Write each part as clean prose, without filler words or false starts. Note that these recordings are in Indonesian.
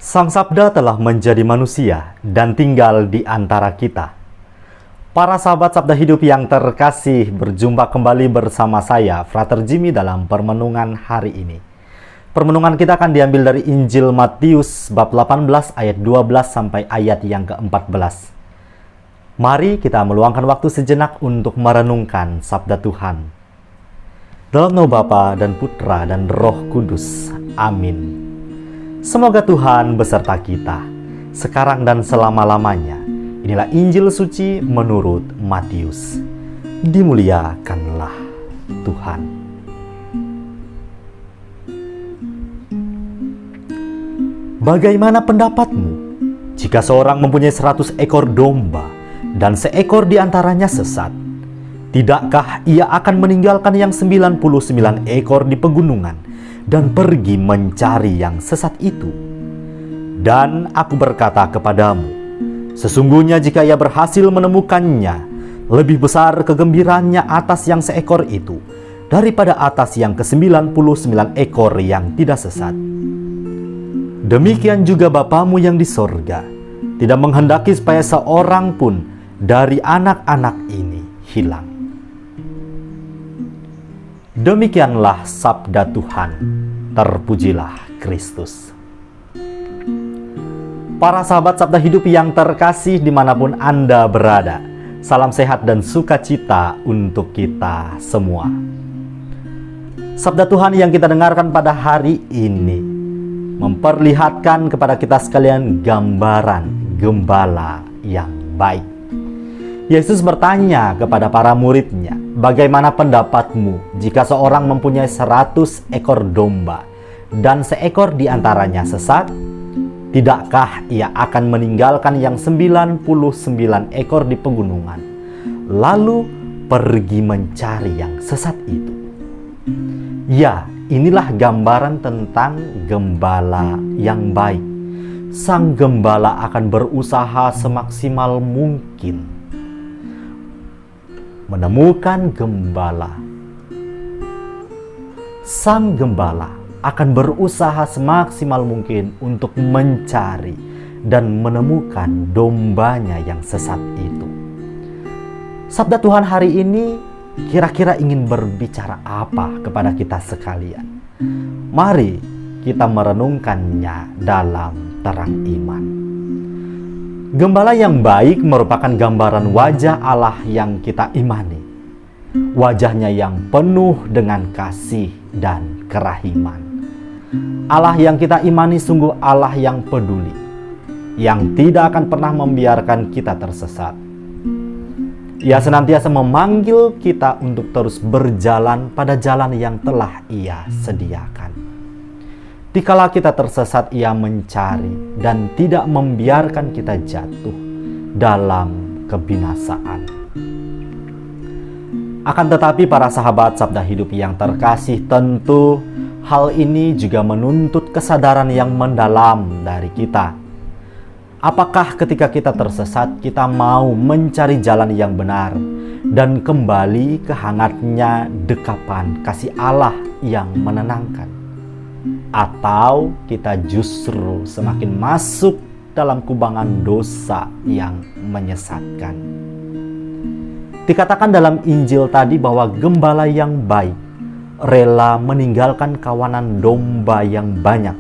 Sang Sabda telah menjadi manusia dan tinggal di antara kita. Para sahabat Sabda Hidup yang terkasih, berjumpa kembali bersama saya, Frater Jimmy, dalam permenungan hari ini. Permenungan kita akan diambil dari Injil Matius bab 18 ayat 12 sampai ayat yang ke-14. Mari kita meluangkan waktu sejenak untuk merenungkan Sabda Tuhan. Dalam nama Bapa dan Putra dan Roh Kudus. Amin. Semoga Tuhan beserta kita, sekarang dan selama-lamanya. Inilah Injil suci menurut Matius. Dimuliakanlah Tuhan. Bagaimana pendapatmu jika seorang mempunyai 100 ekor domba dan seekor di antaranya sesat? Tidakkah ia akan meninggalkan yang 99 ekor di pegunungan dan pergi mencari yang sesat itu? Dan aku berkata kepadamu, sesungguhnya jika ia berhasil menemukannya, lebih besar kegembiraannya atas yang seekor itu daripada atas yang ke-99 ekor yang tidak sesat. Demikian juga Bapamu yang di sorga tidak menghendaki supaya seorang pun dari anak-anak ini hilang. Demikianlah sabda Tuhan. Terpujilah Kristus. Para sahabat Sabda Hidup yang terkasih dimanapun Anda berada, salam sehat dan sukacita untuk kita semua. Sabda Tuhan yang kita dengarkan pada hari ini memperlihatkan kepada kita sekalian gambaran gembala yang baik. Yesus bertanya kepada para muridnya, bagaimana pendapatmu jika seorang mempunyai 100 ekor domba dan seekor di antaranya sesat? Tidakkah ia akan meninggalkan yang 99 ekor di pegunungan, lalu pergi mencari yang sesat itu? Ya, inilah gambaran tentang gembala yang baik. Sang gembala akan berusaha semaksimal mungkin menemukan gembala. Sang gembala akan berusaha semaksimal mungkin untuk mencari dan menemukan dombanya yang sesat itu. Sabda Tuhan hari ini kira-kira ingin berbicara apa kepada kita sekalian? Mari kita merenungkannya dalam terang iman. Gembala yang baik merupakan gambaran wajah Allah yang kita imani. Wajahnya yang penuh dengan kasih dan kerahiman. Allah yang kita imani sungguh Allah yang peduli, yang tidak akan pernah membiarkan kita tersesat. Ia senantiasa memanggil kita untuk terus berjalan pada jalan yang telah Ia sediakan. Dikala kita tersesat, Ia mencari dan tidak membiarkan kita jatuh dalam kebinasaan. Akan tetapi para sahabat Sabda Hidup yang terkasih, tentu hal ini juga menuntut kesadaran yang mendalam dari kita. Apakah ketika kita tersesat, kita mau mencari jalan yang benar dan kembali ke hangatnya dekapan kasih Allah yang menenangkan? Atau kita justru semakin masuk dalam kubangan dosa yang menyesatkan? Dikatakan dalam Injil tadi bahwa gembala yang baik rela meninggalkan kawanan domba yang banyak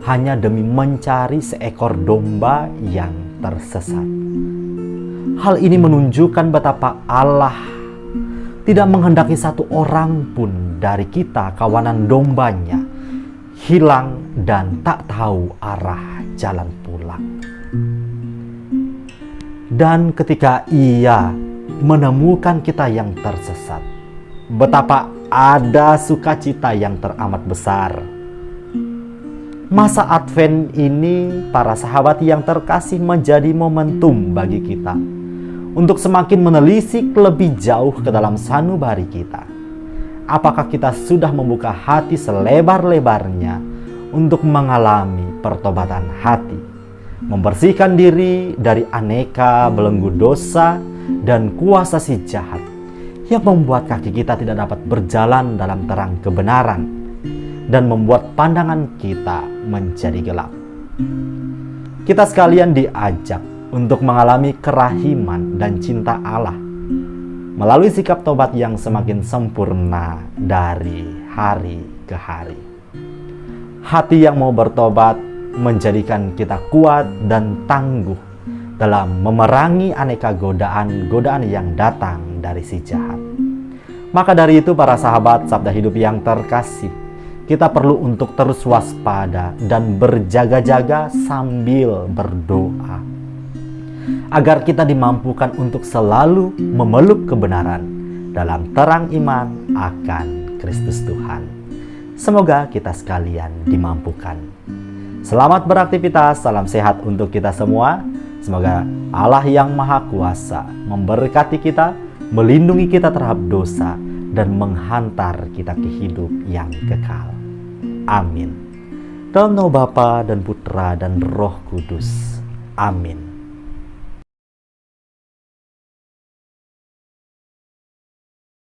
hanya demi mencari seekor domba yang tersesat. Hal ini menunjukkan betapa Allah tidak menghendaki satu orang pun dari kita, kawanan dombanya, hilang dan tak tahu arah jalan pulang. Dan ketika Ia menemukan kita yang tersesat, betapa ada sukacita yang teramat besar. Masa Advent ini, para sahabat yang terkasih, menjadi momentum bagi kita untuk semakin menelisik lebih jauh ke dalam sanubari kita. Apakah kita sudah membuka hati selebar-lebarnya untuk mengalami pertobatan hati, membersihkan diri dari aneka belenggu dosa dan kuasa si jahat yang membuat kaki kita tidak dapat berjalan dalam terang kebenaran dan membuat pandangan kita menjadi gelap? Kita sekalian diajak untuk mengalami kerahiman dan cinta Allah melalui sikap tobat yang semakin sempurna dari hari ke hari. Hati yang mau bertobat menjadikan kita kuat dan tangguh dalam memerangi aneka godaan-godaan yang datang dari si jahat. Maka dari itu para sahabat Sabda Hidup yang terkasih, kita perlu untuk terus waspada dan berjaga-jaga sambil berdoa, agar kita dimampukan untuk selalu memeluk kebenaran dalam terang iman akan Kristus Tuhan. Semoga kita sekalian dimampukan. Selamat beraktivitas, salam sehat untuk kita semua. Semoga Allah yang Maha Kuasa memberkati kita, melindungi kita terhadap dosa, dan menghantar kita ke hidup yang kekal. Amin. Dalam nama Bapa dan Putra dan Roh Kudus. Amin.